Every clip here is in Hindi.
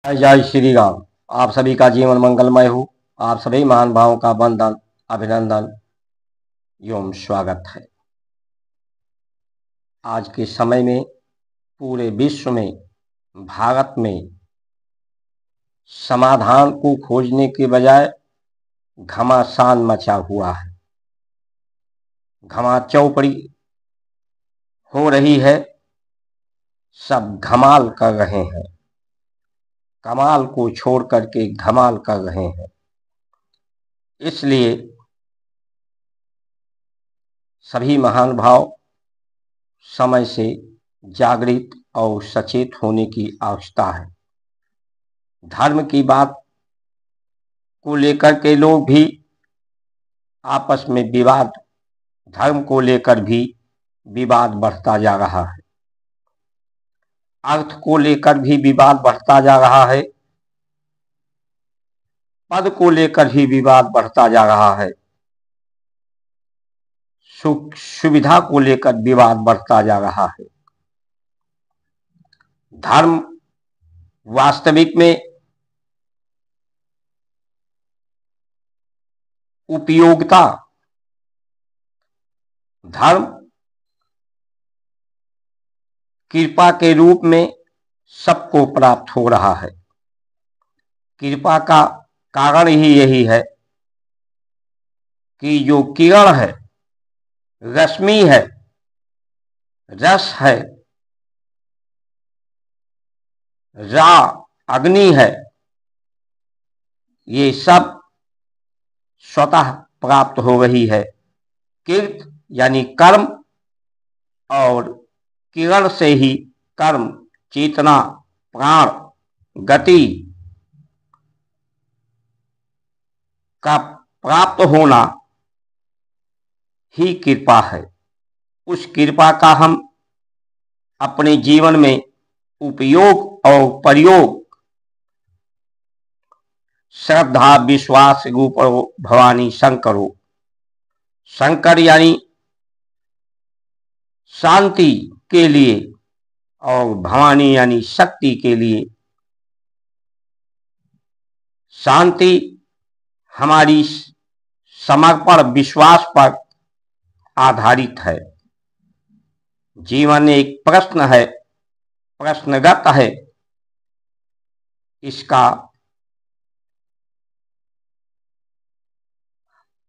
जय श्री राम। आप सभी का जीवन मंगलमय हो। आप सभी महान भावों का वंदन, अभिनंदन एवं स्वागत है। आज के समय में पूरे विश्व में, भारत में समाधान को खोजने के बजाय घमासान मचा हुआ है। घमाचौपड़ी हो रही है, सब घमाल कर रहे हैं, कमाल को छोड़ करके घमाल कर रहे हैं। इसलिए सभी महान भाव समय से जागृत और सचेत होने की आवश्यकता है। धर्म की बात को लेकर के लोग भी आपस में विवाद, धर्म को लेकर भी विवाद बढ़ता जा रहा है। अर्थ को लेकर भी विवाद बढ़ता जा रहा है। पद को लेकर भी विवाद बढ़ता जा रहा है। सुख सुविधा को लेकर विवाद बढ़ता जा रहा है। धर्म वास्तविक में उपयोगिता, धर्म कृपा के रूप में सबको प्राप्त हो रहा है। कृपा का कारण ही यही है कि जो किरण है, रश्मि है, रस है, रा अग्नि है, ये सब स्वतः प्राप्त हो रही है। कृत यानी कर्म, और किरण से ही कर्म, चेतना, प्राण, गति का प्राप्त होना ही कृपा है। उस कृपा का हम अपने जीवन में उपयोग और प्रयोग श्रद्धा विश्वास रूप भवानी शंकरो, शंकर यानी शांति के लिए और भवानी यानी शक्ति के लिए। शांति हमारी समर्पण विश्वास पर आधारित है। जीवन एक प्रश्न है, प्रश्नगत है। इसका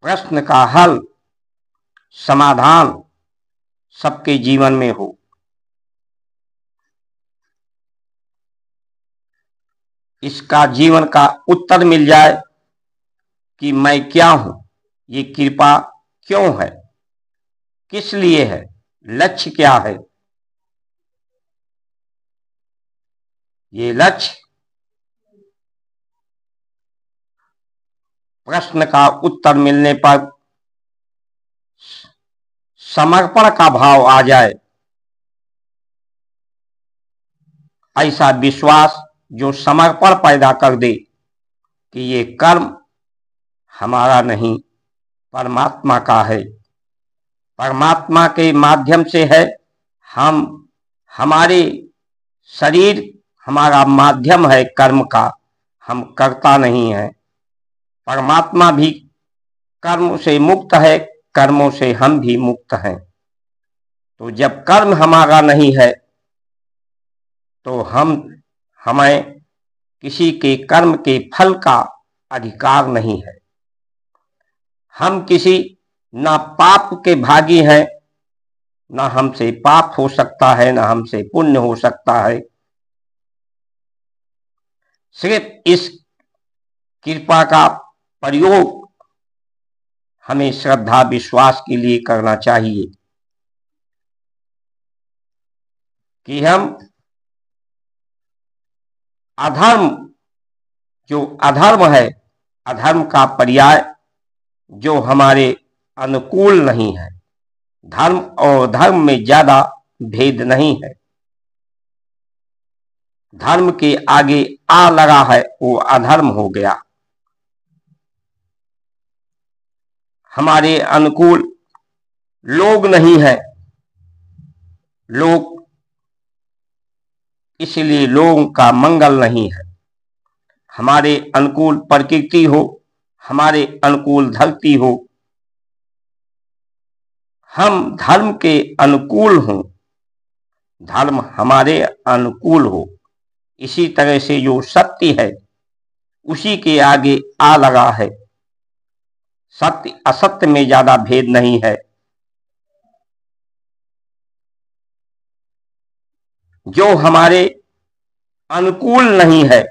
प्रश्न का हल, समाधान सबके जीवन में हो। इसका जीवन का उत्तर मिल जाए कि मैं क्या हूं, ये कृपा क्यों है, किस लिए है, लक्ष्य क्या है। ये लक्ष्य प्रश्न का उत्तर मिलने पर समर्पण का भाव आ जाए, ऐसा विश्वास जो समर्पण पैदा कर दे कि ये कर्म हमारा नहीं, परमात्मा का है, परमात्मा के माध्यम से है। हम, हमारे शरीर हमारा माध्यम है कर्म का, हम कर्ता नहीं है। परमात्मा भी कर्म से मुक्त है, कर्मों से हम भी मुक्त हैं। तो जब कर्म हमारा नहीं है तो हमें किसी के कर्म के फल का अधिकार नहीं है। हम किसी ना पाप के भागी हैं, ना हमसे पाप हो सकता है, ना हमसे पुण्य हो सकता है। सिर्फ इस कृपा का प्रयोग हमें श्रद्धा विश्वास के लिए करना चाहिए कि हम अधर्म, जो अधर्म है, अधर्म का पर्याय जो हमारे अनुकूल नहीं है, धर्म और धर्म में ज्यादा भेद नहीं है। धर्म के आगे आ लगा है वो अधर्म हो गया। हमारे अनुकूल लोग नहीं है, लोग, इसलिए लोगों का मंगल नहीं है। हमारे अनुकूल प्रकृति हो, हमारे अनुकूल धरती हो, हम धर्म के अनुकूल हों, धर्म हमारे अनुकूल हो। इसी तरह से जो सत्य है उसी के आगे आ लगा है। सत्य असत्य में ज्यादा भेद नहीं है। जो हमारे अनुकूल नहीं है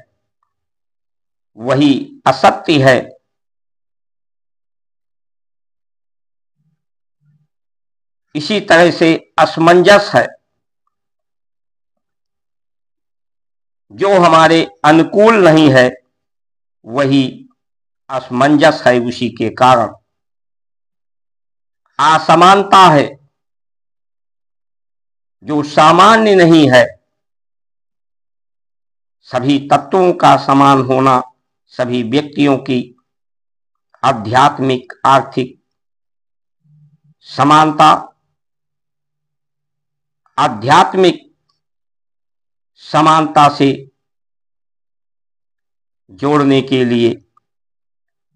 वही असत्य है। इसी तरह से असमंजस है। जो हमारे अनुकूल नहीं है वही असमंजस है। उसी के कारण असमानता है। जो सामान्य नहीं है, सभी तत्वों का समान होना, सभी व्यक्तियों की आध्यात्मिक आर्थिक समानता, आध्यात्मिक समानता से जोड़ने के लिए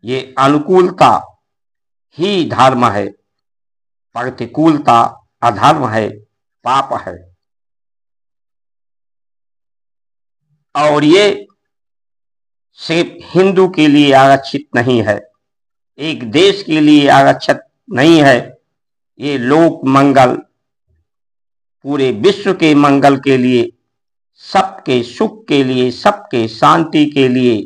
ये अनुकूलता ही धर्म है, प्रतिकूलता अधर्म है, पाप है। और ये सिर्फ हिंदू के लिए आरक्षित नहीं है, एक देश के लिए आरक्षित नहीं है। ये लोक मंगल, पूरे विश्व के मंगल के लिए, सबके सुख के लिए, सबके शांति के लिए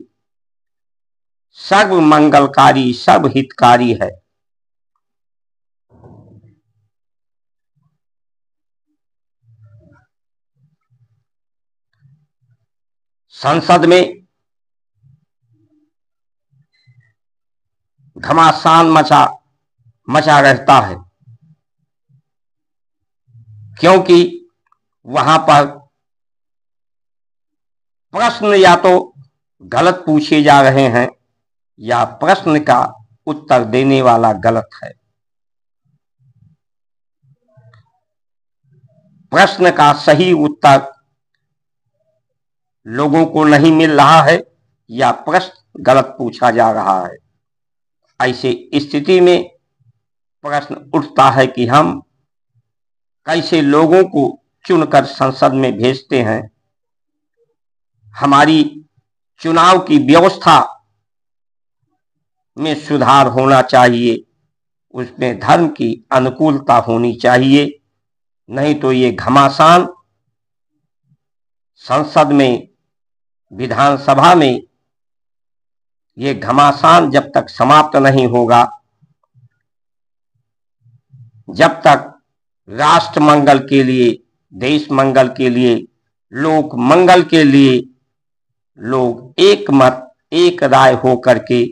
सर्व मंगलकारी, सर्व हितकारी है। संसद में घमासान मचा रहता है, क्योंकि वहां पर प्रश्न या तो गलत पूछे जा रहे हैं या प्रश्न का उत्तर देने वाला गलत है। प्रश्न का सही उत्तर लोगों को नहीं मिल रहा है या प्रश्न गलत पूछा जा रहा है। ऐसे स्थिति में प्रश्न उठता है कि हम कैसे लोगों को चुनकर संसद में भेजते हैं। हमारी चुनाव की व्यवस्था में सुधार होना चाहिए, उसमें धर्म की अनुकूलता होनी चाहिए। नहीं तो ये घमासान संसद में, विधानसभा में, ये घमासान जब तक समाप्त नहीं होगा, जब तक राष्ट्र मंगल के लिए, देश मंगल के लिए, लोक मंगल के लिए लोग एक मत, एक राय होकर के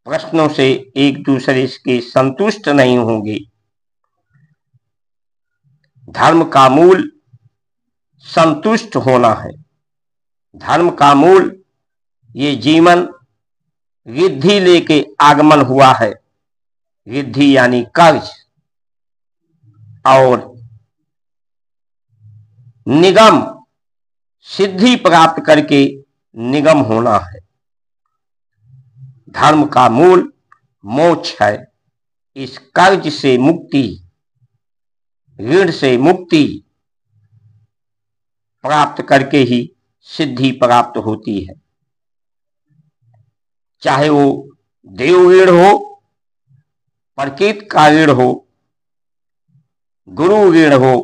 प्रश्नों से एक दूसरे के संतुष्ट नहीं होंगे। धर्म का मूल संतुष्ट होना है। धर्म का मूल ये जीवन रिद्धि लेके आगमन हुआ है। रिद्धि यानी कर्ज, और निगम सिद्धि प्राप्त करके निगम होना है। धर्म का मूल मोक्ष है। इस कर्ज से मुक्ति, ऋण से मुक्ति प्राप्त करके ही सिद्धि प्राप्त होती है। चाहे वो देव ऋण हो, प्रकृति का ऋण हो, गुरु ऋण हो,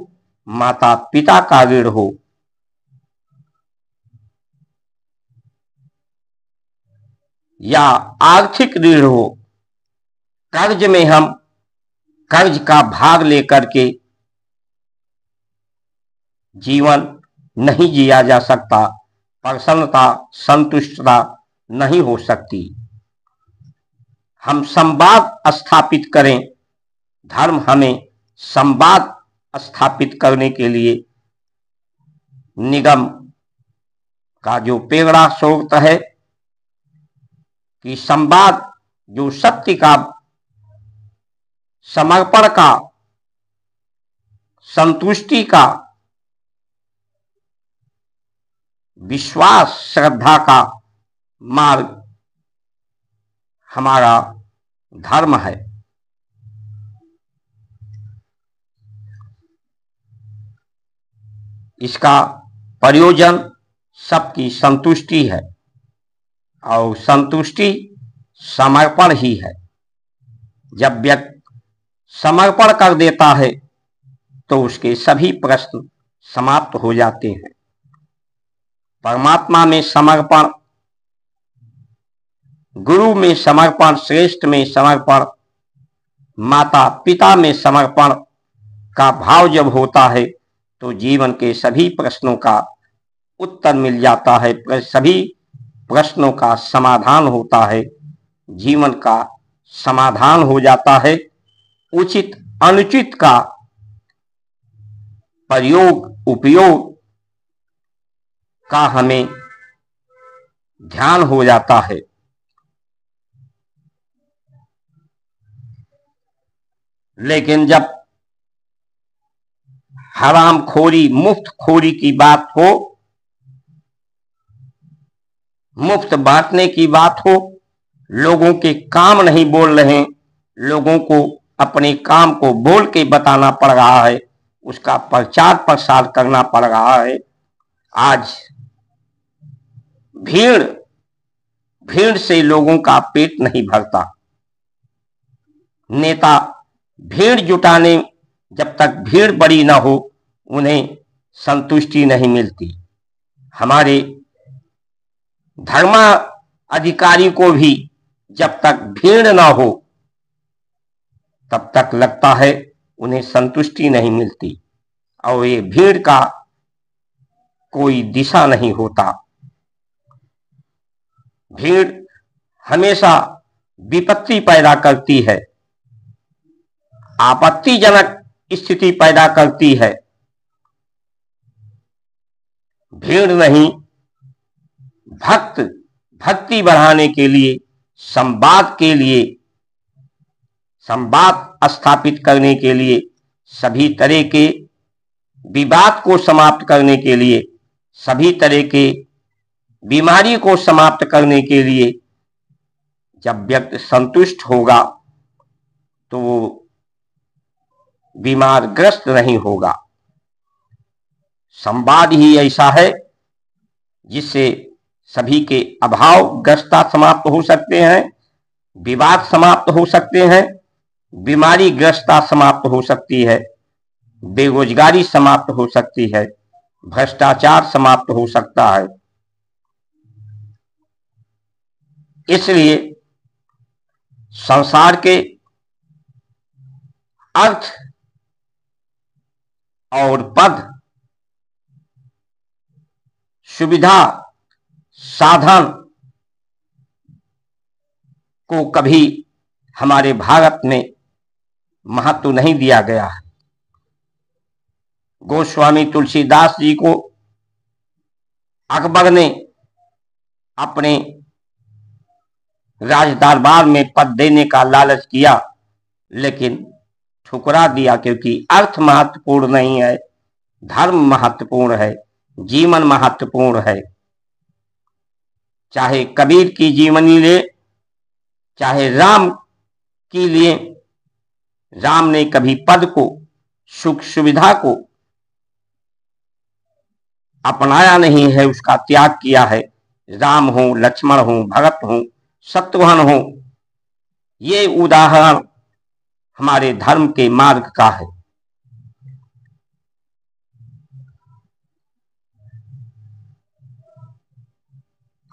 माता पिता का ऋण हो, या आर्थिक ऋण हो। कर्ज में हम कर्ज का भाग लेकर के जीवन नहीं जिया जा सकता, प्रसन्नता, संतुष्टता नहीं हो सकती। हम संवाद स्थापित करें। धर्म हमें संवाद स्थापित करने के लिए निगम का जो प्रेरणा स्रोत है कि संवाद जो सत्य का, समर्पण का, संतुष्टि का विश्वास श्रद्धा का मार्ग हमारा धर्म है। इसका प्रयोजन सबकी संतुष्टि है और संतुष्टि समर्पण ही है। जब व्यक्ति समर्पण कर देता है तो उसके सभी प्रश्न समाप्त हो जाते हैं। परमात्मा में समर्पण, गुरु में समर्पण, श्रेष्ठ में समर्पण, माता पिता में समर्पण का भाव जब होता है तो जीवन के सभी प्रश्नों का उत्तर मिल जाता है, सभी प्रश्नों का समाधान होता है, जीवन का समाधान हो जाता है। उचित अनुचित का प्रयोग उपयोग का हमें ध्यान हो जाता है। लेकिन जब हराम खोरी, मुफ्त खोरी की बात हो, मुफ्त बांटने की बात हो, लोगों के काम नहीं बोल रहे, लोगों को अपने काम को बोल के बताना पड़ रहा है, उसका प्रचार प्रसार करना पड़ रहा है। आज भीड़ से लोगों का पेट नहीं भरता। नेता भीड़ जुटाने, जब तक भीड़ बड़ी ना हो उन्हें संतुष्टि नहीं मिलती। हमारे धर्मा अधिकारी को भी जब तक भीड़ ना हो तब तक लगता है उन्हें संतुष्टि नहीं मिलती और ये भीड़ का कोई दिशा नहीं होता। भीड़ हमेशा विपत्ति पैदा करती है, आपत्तिजनक स्थिति पैदा करती है। भीड़ नहीं, भक्ति बढ़ाने के लिए, संवाद के लिए, संवाद स्थापित करने के लिए, सभी तरह के विवाद को समाप्त करने के लिए, सभी तरह के बीमारी को समाप्त करने के लिए, जब व्यक्ति संतुष्ट होगा तो वो बीमार ग्रस्त नहीं होगा। संवाद ही ऐसा है जिससे सभी के अभाव ग्रस्ता समाप्त हो सकते हैं, विवाद समाप्त हो सकते हैं, बीमारी ग्रस्ता समाप्त हो सकती है, बेरोजगारी समाप्त हो सकती है, भ्रष्टाचार समाप्त हो सकता है। इसलिए संसार के अर्थ और पद, सुविधा, साधन को कभी हमारे भारत में महत्व नहीं दिया गया है। गोस्वामी तुलसीदास जी को अकबर ने अपने राज दरबार में पद देने का लालच किया, लेकिन ठुकरा दिया, क्योंकि अर्थ महत्वपूर्ण नहीं है, धर्म महत्वपूर्ण है, जीवन महत्वपूर्ण है। चाहे कबीर की जीवनी ले, चाहे राम की लिए, राम ने कभी पद को, सुख सुविधा को अपनाया नहीं है, उसका त्याग किया है। राम हो, लक्ष्मण हो, भरत हो, शत्रुघ्न हो, ये उदाहरण हमारे धर्म के मार्ग का है।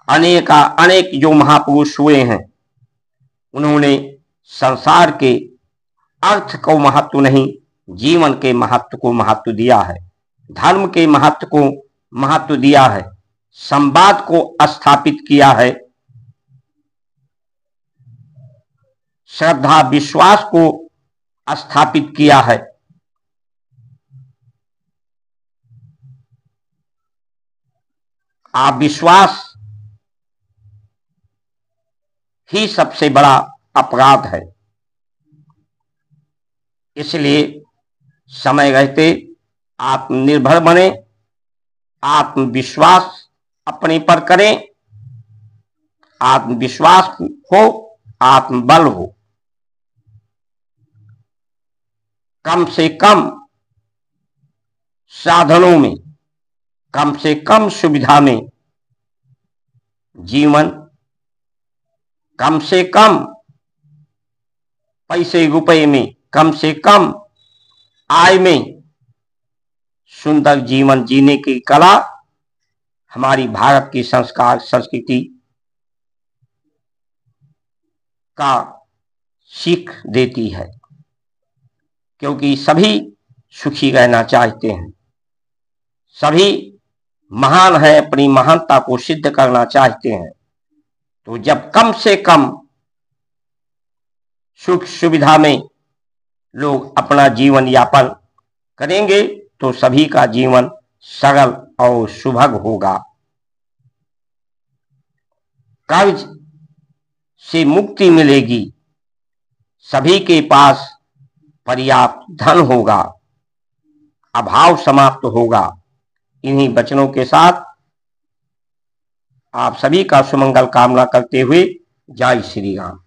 अनेक जो महापुरुष हुए हैं, उन्होंने संसार के अर्थ को महत्व नहीं, जीवन के महत्व को महत्व दिया है, धर्म के महत्व को महत्व दिया है, संवाद को स्थापित किया है, श्रद्धा विश्वास को स्थापित किया है। अविश्वास ही सबसे बड़ा अपराध है। इसलिए समय रहते आत्मनिर्भर बने, आत्मविश्वास अपने पर करें, आत्मविश्वास हो, आत्मबल हो। कम से कम साधनों में, कम से कम सुविधा में जीवन, कम से कम पैसे रुपए में, कम से कम आय में सुंदर जीवन जीने की कला हमारी भारत की संस्कार संस्कृति का सीख देती है, क्योंकि सभी सुखी रहना चाहते हैं, सभी महान है, अपनी महानता को सिद्ध करना चाहते हैं। तो जब कम से कम सुख सुविधा में लोग अपना जीवन यापन करेंगे तो सभी का जीवन सरल और सुभग होगा। कर्ज से मुक्ति मिलेगी, सभी के पास पर्याप्त धन होगा, अभाव समाप्त होगा। इन्हीं वचनों के साथ आप सभी का सुमंगल कामना करते हुए जय श्री राम।